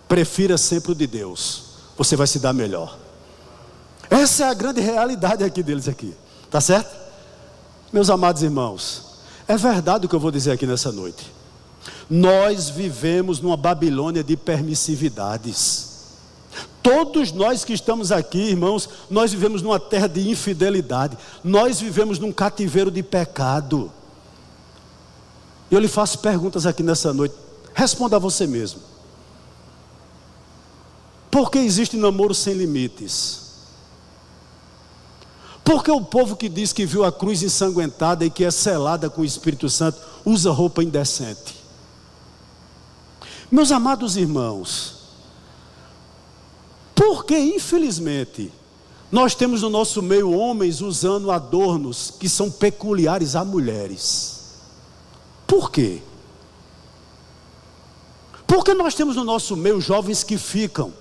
prefira sempre o de Deus. Você vai se dar melhor. Essa é a grande realidade aqui deles aqui. Tá certo? Meus amados irmãos, é verdade o que eu vou dizer aqui nessa noite. Nós vivemos numa Babilônia de permissividades. Todos nós que estamos aqui, irmãos, nós vivemos numa terra de infidelidade. Nós vivemos num cativeiro de pecado. Eu lhe faço perguntas aqui nessa noite. Responda a você mesmo. Por que existe namoro sem limites? Por que o povo que diz que viu a cruz ensanguentada e que é selada com o Espírito Santo usa roupa indecente? Meus amados irmãos, porque infelizmente nós temos no nosso meio homens usando adornos que são peculiares a mulheres? Por quê? Porque nós temos no nosso meio jovens que ficam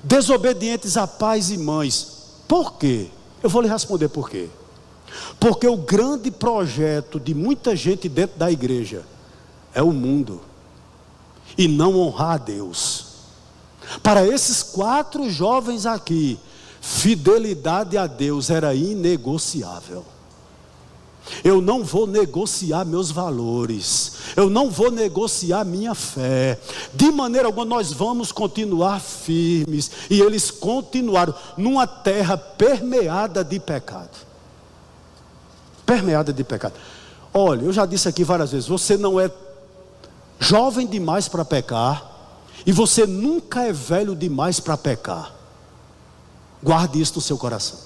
desobedientes a pais e mães. Por quê? Eu vou lhe responder por quê. Porque o grande projeto de muita gente dentro da igreja é o mundo e não honrar a Deus. Para esses 4 jovens aqui, fidelidade a Deus era inegociável. Eu não vou negociar meus valores, eu não vou negociar minha fé, de maneira alguma. Nós vamos continuar firmes. E eles continuaram numa terra permeada de pecado. Permeada de pecado. Olha, eu já disse aqui várias vezes, você não é jovem demais para pecar, e você nunca é velho demais para pecar. Guarde isso no seu coração.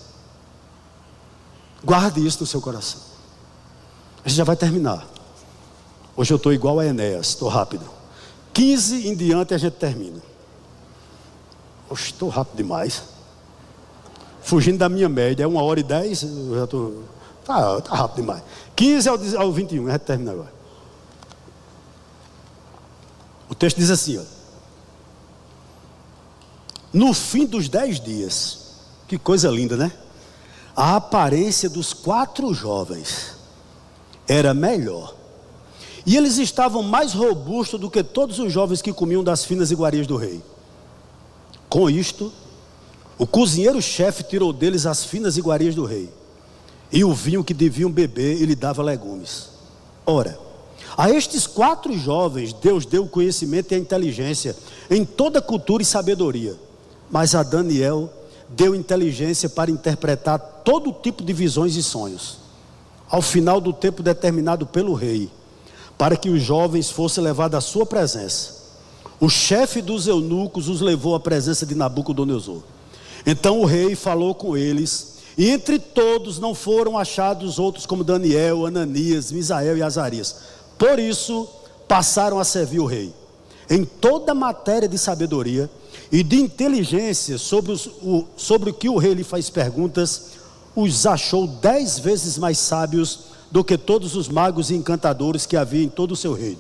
Guarde isso no seu coração. A gente já vai terminar. Hoje eu estou igual a Enéas, estou rápido. 15 em diante a gente termina. Oxe, estou rápido demais. Fugindo da minha média, é 1h10, eu já estou... Tá rápido demais. 15 ao 21, a gente termina agora. O texto diz assim, ó. No fim dos 10 dias, que coisa linda, né? A aparência dos 4 jovens era melhor, E eles estavam mais robustos do que todos os jovens que comiam das finas iguarias do rei. Com isto, o cozinheiro-chefe tirou deles as finas iguarias do rei, e o vinho que deviam beber ele dava legumes. Ora, a estes 4 jovens Deus deu o conhecimento e a inteligência em toda cultura e sabedoria, mas a Daniel deu inteligência para interpretar todo tipo de visões e sonhos. Ao final do tempo determinado pelo rei, para que os jovens fossem levados à sua presença, o chefe dos eunucos os levou à presença de Nabucodonosor. Então o rei falou com eles, e entre todos não foram achados outros como Daniel, Ananias, Misael e Azarias. Por isso passaram a servir o rei em toda matéria de sabedoria e de inteligência sobre o que o rei lhe faz perguntas. Os achou 10 vezes mais sábios do que todos os magos e encantadores que havia em todo o seu reino.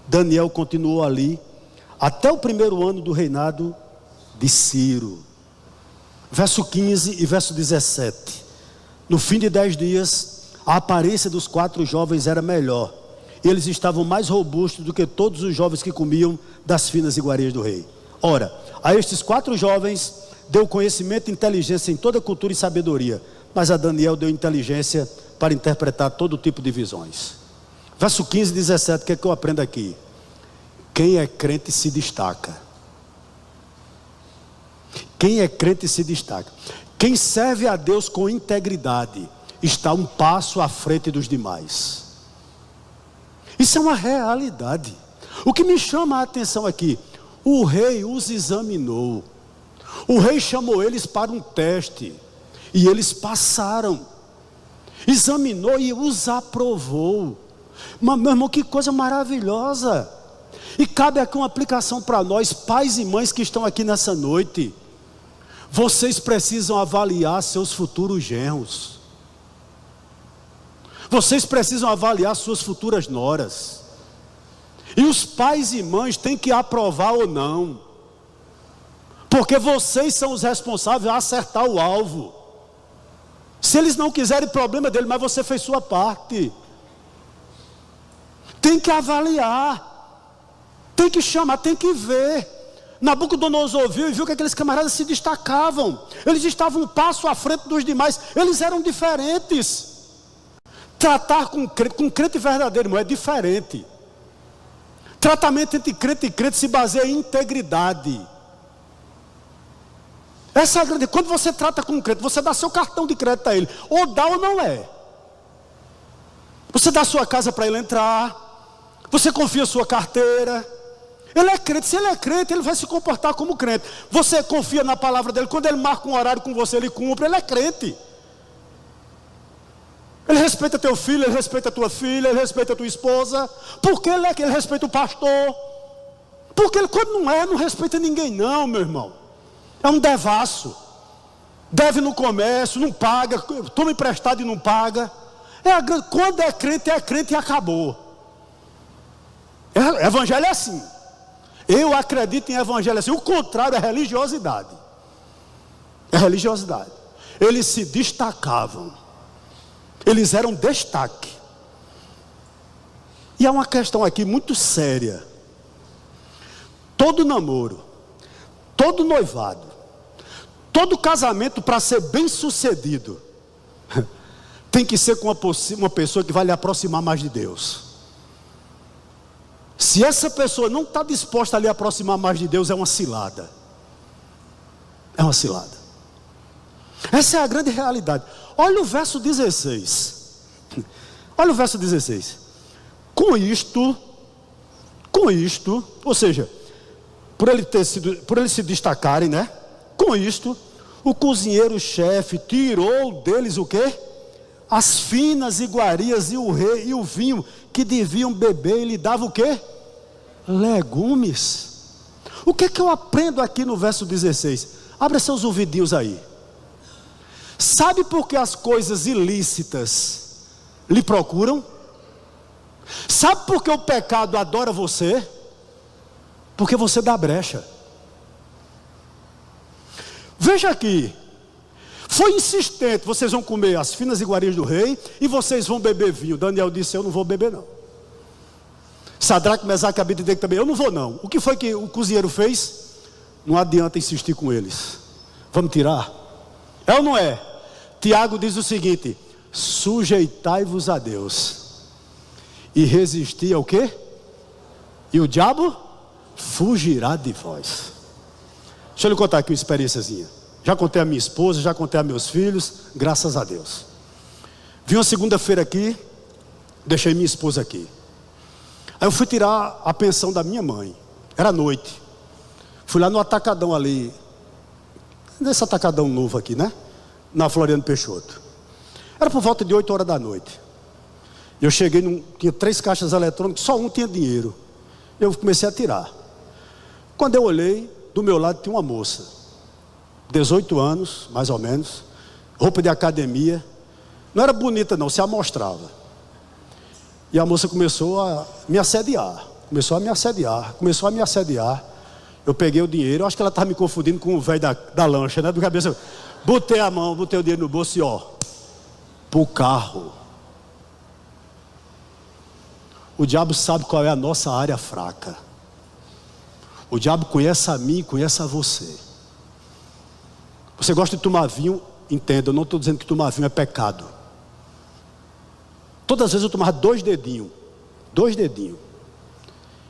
Daniel continuou ali até o 1º ano do reinado de Ciro. Verso 15 e verso 17. No fim de 10 dias, a aparência dos 4 jovens era melhor. Eles estavam mais robustos do que todos os jovens que comiam das finas iguarias do rei. Ora, a estes 4 jovens deu conhecimento e inteligência em toda cultura e sabedoria, mas a Daniel deu inteligência para interpretar todo tipo de visões. Verso 15 e 17, o que é que eu aprendo aqui? Quem é crente se destaca. Quem é crente se destaca. Quem serve a Deus com integridade está um passo à frente dos demais. Isso é uma realidade. O que me chama a atenção aqui, o rei os examinou. O rei chamou eles para um teste e eles passaram. Examinou e os aprovou. Mas, meu irmão, que coisa maravilhosa. E cabe aqui uma aplicação para nós, pais e mães que estão aqui nessa noite. Vocês precisam avaliar seus futuros genros. Vocês precisam avaliar suas futuras noras. E os pais e mães têm que aprovar ou não, porque vocês são os responsáveis a acertar o alvo. Se eles não quiserem, problema dele, mas você fez sua parte. Tem que avaliar, tem que chamar, tem que ver. Nabucodonosor viu e viu que aqueles camaradas se destacavam. Eles estavam um passo à frente dos demais. Eles eram diferentes. Tratar com crente verdadeiro, irmão, é diferente. Tratamento entre crente e crente se baseia em integridade. Essa é a grande. Quando você trata com um crente, você dá seu cartão de crédito a ele, ou dá ou não é. Você dá sua casa para ele entrar, você confia sua carteira. Ele é crente, se ele é crente, ele vai se comportar como crente. Você confia na palavra dele, quando ele marca um horário com você, ele cumpre, ele é crente. Ele respeita teu filho, ele respeita tua filha, ele respeita tua esposa. Porque ele respeita o pastor. Porque ele, quando não é, não respeita ninguém não, meu irmão. É um devasso. Deve no comércio, não paga, toma emprestado e não paga. Quando é crente e acabou. Evangelho é assim. Eu acredito em evangelho assim. O contrário é religiosidade. É religiosidade. Eles se destacavam. Eles eram destaque. E há uma questão aqui muito séria. Todo namoro, todo noivado, todo casamento, para ser bem sucedido, tem que ser com uma pessoa que vai lhe aproximar mais de Deus. Se essa pessoa não está disposta a lhe aproximar mais de Deus, é uma cilada. É uma cilada. Essa é a grande realidade. Olha o verso 16. Olha o verso 16. Com isto, ou seja, por eles se destacarem, né? Com isto, o cozinheiro-chefe tirou deles o quê? As finas iguarias e o vinho que deviam beber, e lhe dava o quê? Legumes. O que eu aprendo aqui no verso 16? Abra seus ouvidinhos aí. Sabe por que as coisas ilícitas lhe procuram? Sabe por que o pecado adora você? Porque você dá brecha. Veja aqui. Foi insistente, vocês vão comer as finas iguarias do rei e vocês vão beber vinho. Daniel disse, eu não vou beber não. Sadraque, Mesaque e Abednego também. Eu não vou não. O que foi que o cozinheiro fez? Não adianta insistir com eles. Vamos tirar? É ou não é? Tiago diz o seguinte: sujeitai-vos a Deus e resisti ao quê? E o diabo fugirá de vós. Deixa eu lhe contar aqui uma experiênciazinha. Já contei a minha esposa, já contei a meus filhos, graças a Deus. Vim uma segunda-feira aqui, deixei minha esposa aqui. Aí eu fui tirar a pensão da minha mãe. Era noite. Fui lá no atacadão ali, nesse atacadão novo aqui, né? Na Floriano Peixoto. Era por volta de 8 horas da noite. Eu cheguei, tinha 3 caixas eletrônicas, só um tinha dinheiro. Eu comecei a tirar. Quando eu olhei, do meu lado tinha uma moça, 18 anos, mais ou menos, roupa de academia. Não era bonita não, se amostrava. E a moça começou a me assediar. Eu peguei o dinheiro, eu acho que ela estava me confundindo com o velho da lancha, né? Do cabeça. Botei a mão, botei o dinheiro no bolso e pro carro. O diabo sabe qual é a nossa área fraca. O diabo conhece a mim e conhece a você. Você gosta de tomar vinho? Entenda, eu não estou dizendo que tomar vinho é pecado. Todas as vezes eu tomava 2 dedinhos.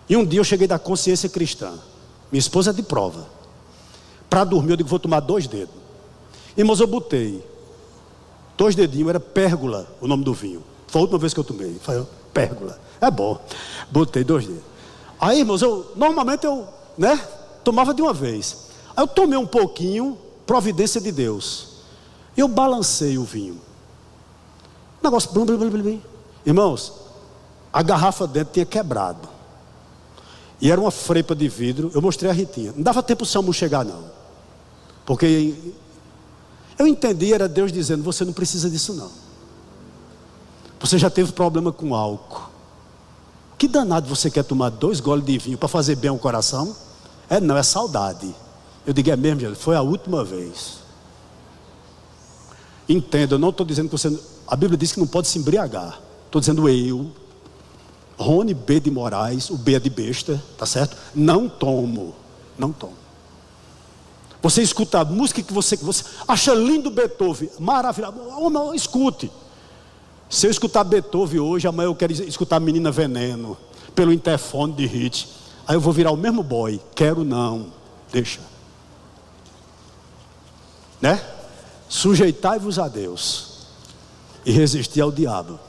E um dia eu cheguei da consciência cristã. Minha esposa é de prova. Para dormir eu digo, vou tomar 2 dedos. Irmãos, eu botei 2 dedinhos, era pérgola o nome do vinho. Foi a última vez que eu tomei. Falei, pérgola, é bom. Botei 2 dedos. Aí, irmãos, normalmente eu tomava de uma vez. Aí eu tomei um pouquinho, providência de Deus. Eu balancei o vinho. Negócio, blum, blum, blum, blum. Irmãos, a garrafa dentro tinha quebrado. E era uma frepa de vidro. Eu mostrei a Ritinha. Não dava tempo o SAMU chegar não. Porque eu entendi, era Deus dizendo, você não precisa disso não. Você já teve problema com álcool. Que danado você quer tomar 2 goles de vinho para fazer bem ao coração? Não, é saudade. Eu digo, é mesmo, gente, foi a última vez. Entenda, eu não estou dizendo que você... A Bíblia diz que não pode se embriagar. Estou dizendo eu, Rony B. de Moraes, o B é de besta, tá certo? Não tomo. Você escuta a música que você acha lindo, Beethoven, maravilhoso, escute. Se eu escutar Beethoven hoje, amanhã eu quero escutar Menina Veneno, pelo interfone de hit. Aí eu vou virar o mesmo boy. Quero não, deixa. Né? Sujeitai-vos a Deus e resisti ao diabo,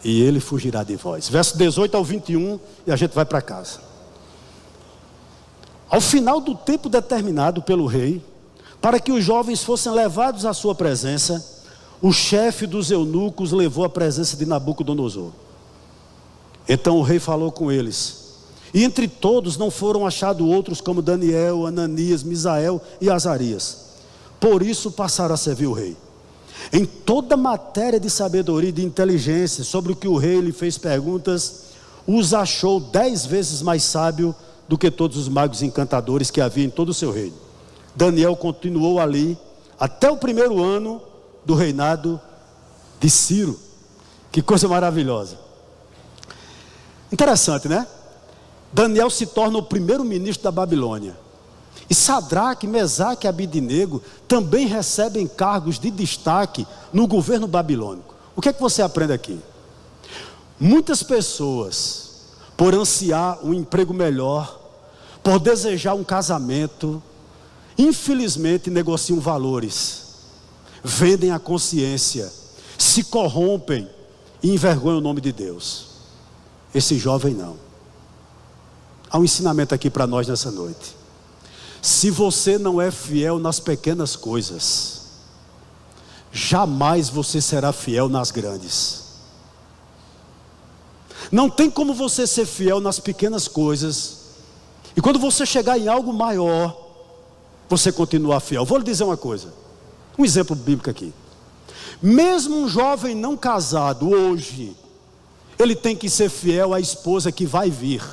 e ele fugirá de vós. Verso 18 ao 21, e a gente vai para casa. Ao final do tempo determinado pelo rei, para que os jovens fossem levados à sua presença, o chefe dos eunucos levou à presença de Nabucodonosor. Então o rei falou com eles, e entre todos não foram achados outros como Daniel, Ananias, Misael e Azarias. Por isso passaram a servir o rei. Em toda matéria de sabedoria e de inteligência, sobre o que o rei lhe fez perguntas, os achou 10 vezes mais sábio do que todos os magos encantadores que havia em todo o seu reino. Daniel continuou ali até o 1º ano do reinado de Ciro. Que coisa maravilhosa. Interessante, né? Daniel se torna o primeiro ministro da Babilônia. E Sadraque, Mesaque e Abednego também recebem cargos de destaque no governo babilônico. O que é que você aprende aqui? Muitas pessoas, por ansiar um emprego melhor, por desejar um casamento, infelizmente negociam valores, vendem a consciência, se corrompem e envergonham o nome de Deus. Esse jovem não. Há um ensinamento aqui para nós nessa noite. Se você não é fiel nas pequenas coisas, jamais você será fiel nas grandes. Não tem como você ser fiel nas pequenas coisas, e quando você chegar em algo maior, você continuar fiel. Vou lhe dizer uma coisa, um exemplo bíblico aqui. Mesmo um jovem não casado hoje, ele tem que ser fiel à esposa que vai vir.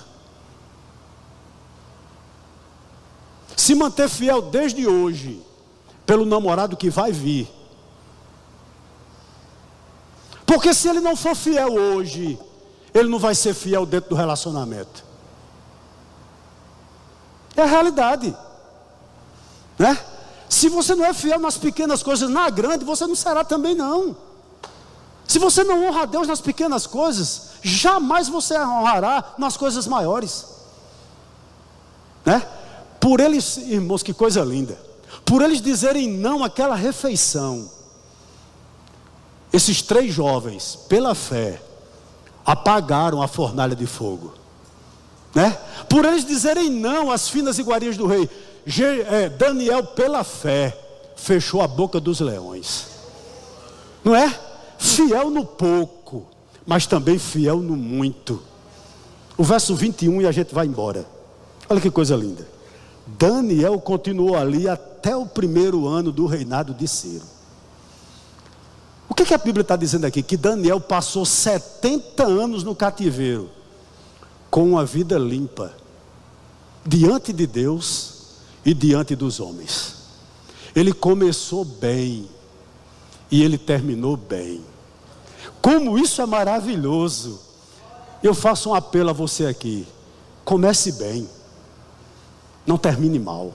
Se manter fiel desde hoje, pelo namorado que vai vir. Porque se ele não for fiel hoje, ele não vai ser fiel dentro do relacionamento. É a realidade, né? Se você não é fiel nas pequenas coisas, na grande você não será também não. Se você não honra a Deus nas pequenas coisas, jamais você honrará nas coisas maiores, né? Por eles, irmãos, que coisa linda, por eles dizerem não àquela refeição, esses 3 jovens, pela fé, apagaram a fornalha de fogo, né? Por eles dizerem não às finas iguarias do rei, Daniel, pela fé, fechou a boca dos leões, não é? Fiel no pouco, mas também fiel no muito. O verso 21 e a gente vai embora. Olha que coisa linda. Daniel continuou ali até o 1º ano do reinado de Ciro. O que a Bíblia está dizendo aqui? Que Daniel passou 70 anos no cativeiro, com uma vida limpa, diante de Deus e diante dos homens. Ele começou bem e ele terminou bem. Como isso é maravilhoso! Eu faço um apelo a você aqui: comece bem, não termine mal.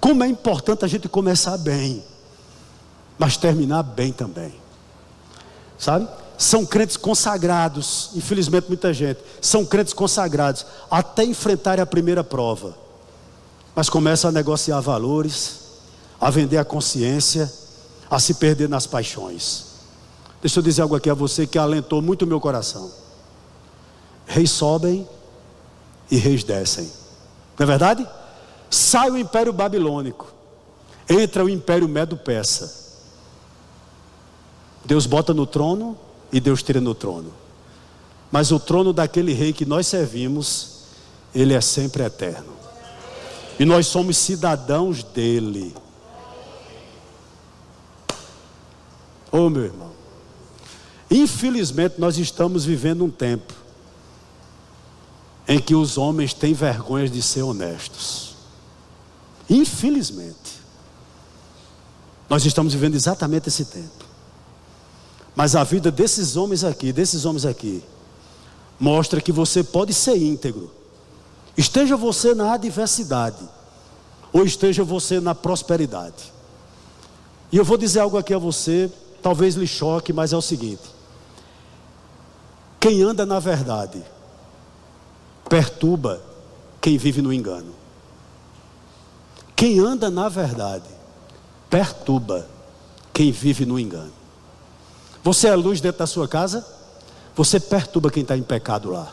Como é importante a gente começar bem, mas terminar bem também, sabe? São crentes consagrados, infelizmente muita gente, são crentes consagrados, até enfrentarem a primeira prova, mas começam a negociar valores, a vender a consciência, a se perder nas paixões. Deixa eu dizer algo aqui a você que alentou muito o meu coração. Reis sobem e reis descem, não é verdade? Sai o império babilônico, entra o império medo-persa. Deus bota no trono e Deus tira no trono, mas o trono daquele rei que nós servimos, ele é sempre eterno, e nós somos cidadãos dele. Oh, meu irmão, infelizmente nós estamos vivendo um tempo em que os homens têm vergonha de ser honestos. Infelizmente nós estamos vivendo exatamente esse tempo. Mas a vida desses homens aqui, mostra que você pode ser íntegro, esteja você na adversidade, ou esteja você na prosperidade. E eu vou dizer algo aqui a você, talvez lhe choque, mas é o seguinte: quem anda na verdade, perturba quem vive no engano. Quem anda na verdade, perturba quem vive no engano. Você é luz dentro da sua casa, você perturba quem está em pecado lá.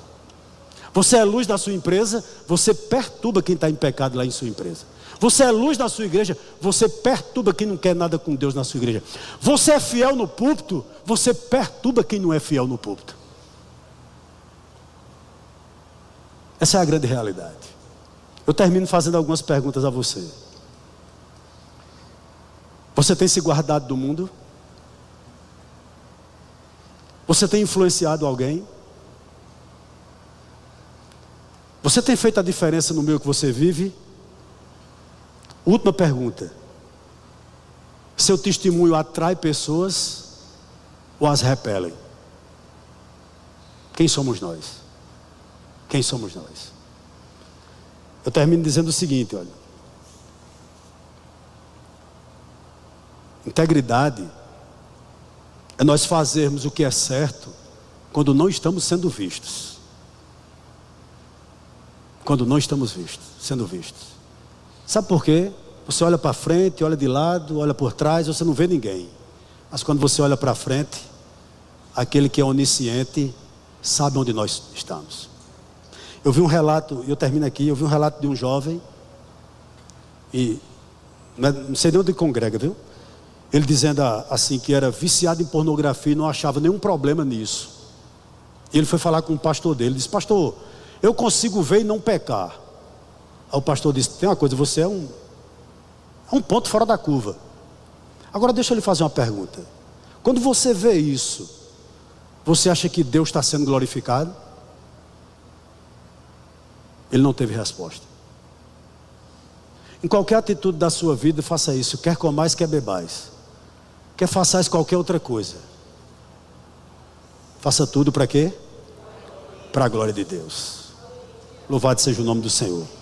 Você é luz da sua empresa, você perturba quem está em pecado lá em sua empresa. Você é luz da sua igreja, você perturba quem não quer nada com Deus na sua igreja. Você é fiel no púlpito, você perturba quem não é fiel no púlpito. Essa é a grande realidade. Eu termino fazendo algumas perguntas a você. Você tem se guardado do mundo? Você tem influenciado alguém? Você tem feito a diferença no meio que você vive? Última pergunta: seu testemunho atrai pessoas ou as repelem? Quem somos nós? Quem somos nós? Eu termino dizendo o seguinte, olha: integridade é nós fazermos o que é certo quando não estamos sendo vistos. Quando não estamos sendo vistos. Sabe por quê? Você olha para frente, olha de lado, olha por trás, você não vê ninguém. Mas quando você olha para frente, aquele que é onisciente sabe onde nós estamos. Eu vi um relato, e eu termino aqui, eu vi um relato de um jovem, e não sei nem onde congrega, viu? Ele dizendo assim, que era viciado em pornografia e não achava nenhum problema nisso. E ele foi falar com o pastor dele, disse: pastor, eu consigo ver e não pecar. Aí o pastor disse: tem uma coisa, você é um ponto fora da curva. Agora deixa eu lhe fazer uma pergunta. Quando você vê isso, você acha que Deus está sendo glorificado? Ele não teve resposta. Em qualquer atitude da sua vida, faça isso. Quer comais, quer bebais, quer façais qualquer outra coisa, faça tudo para quê? para a glória de Deus. Louvado seja o nome do Senhor.